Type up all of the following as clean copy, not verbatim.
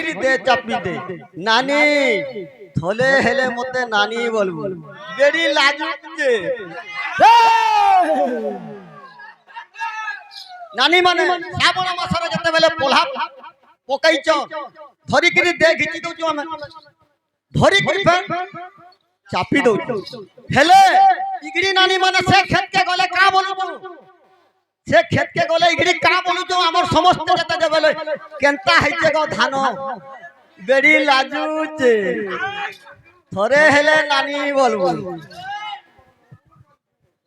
ধরিকিরি দে চাপি দে নানি থলে হেলে মতে নানি বলবো বেড়ি লাজুছে নানি মানে শ্রাবণ মাসরে যেতেবেলে পোলা পকাইছ ধরিকিরি দে ঘিচি দউଛୁ ଆମେ ধরিকিরি ফের চাপি দউଛୁ হেলে ইগড়ি নানি মানে সে ক্ষেতকে গলে কা বলুଛୁ সে ক্ষেতকে গলে ইগড়ি কা বলুଛୁ আমার সমস্ত যেতে দেবেলে কেনতা হইছে গো ধান বেড়ি লাজুছে থরে হেলে নানি বলবো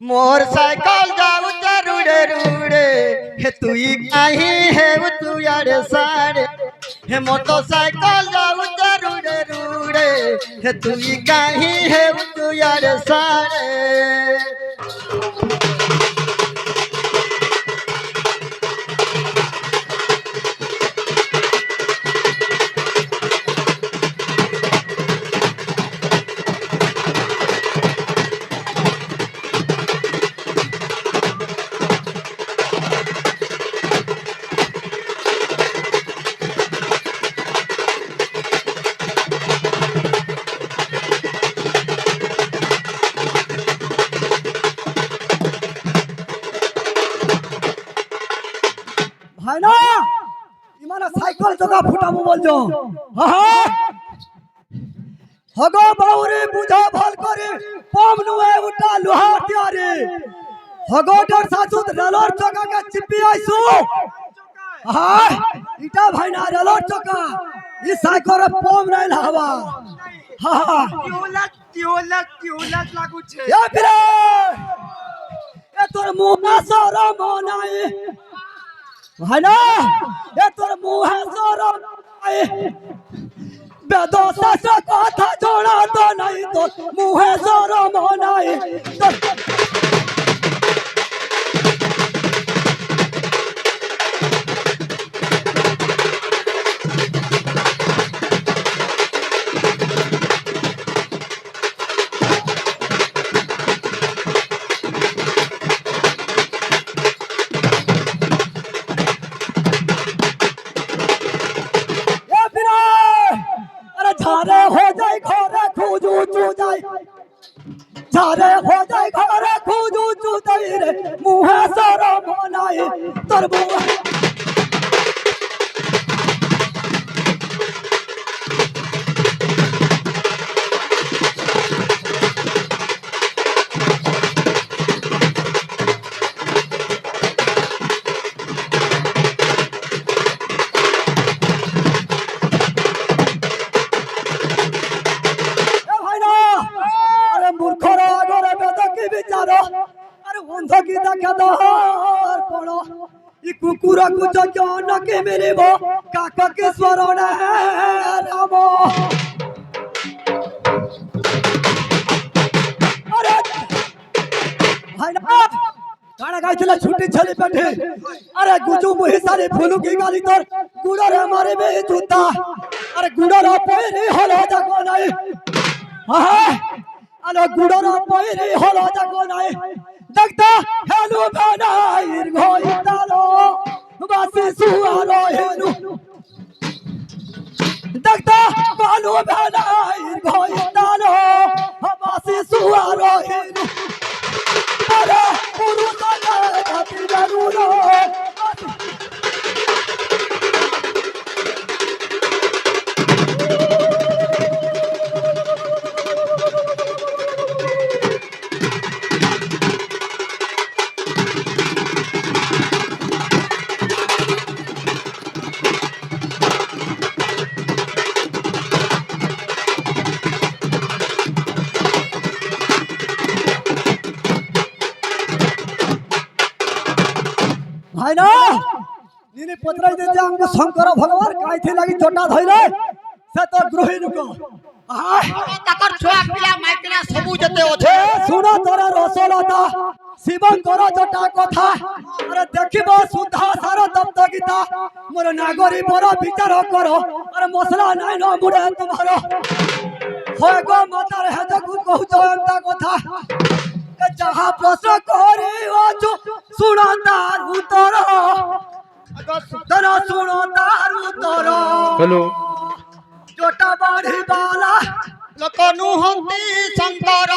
मोर साइकिल जाऊचा रुड़े रुड़े हे तुई काहे हे तू यारे सारे हे मोटरसाइकिल जाऊचा रुड़े रुड़े हे तुई काहे हे तू यारे सारे ভাই না ইমানে সাইকেল চকা ফুটাবো বলছো হ্যাঁ হগো বাউরে বুঝা ভাল করে পম নুয়ে উঠা লোহা তিয়ারে হগো ডর সাসুত রেলর চকা কে চিপি আইসু হ্যাঁ ইটা ভাই না রেলর চকা ই সাইকেল পম নাই লাহবা হ্যাঁ টিউলাক লাগুছে এ বিরে এ তোর মুখা সরম নাই ভাই না এ তোর মুহে সরম নাই বেদোসা সে কথা জোড়া তো নাই তোর মুহে সরম নাই झारे हो जाए घरे खोजू चू जाए झारे हो जाए घरे खोजू चू जाए रे मुहे शरम नाई तोर मुहे कुकुरा कुछ ज्ञान के मेरे वो काका के स्वरण है रामो अरे भाई ना गाना गाइछला छुट्टी छली बैठे अरे गुजू मुही सारी फूलू की गाली तोर गुड़ा रे मारे में जूता अरे गुड़ा रा पैरी हलो जाको नहीं हां अरे गुड़ा रा पैरी हलो जाको नहीं देखता हेलो बनाइर घोइतालो बासी सुआरो हेनु देखता बालू बनाइर घोइतालो बासी सुआरो हेनु अरे पुरुष जाति जरूरो भाई ना निने पत्राई देते हमको शंकर भगवान काइथे लागि चोटा धइले से तो ग्रही रुको ताकर छोआ पिला माइकना सबु जते ओछे सुनो तोरा रसलता शिवंकर जटा कथा अरे देखिबो सुधा सार तप्त गीता मोर नागरी मोर विचार करो अरे मसला नाही न मुडे तुम्हारो होय गो मातार हे जगु कहू अंता कथा जहाँ प्रश्न करे आजो सुना तार उतर सुनो तार उतर हेलो দাড়ি বালা লোক নুহନ୍ତି শঙ্কর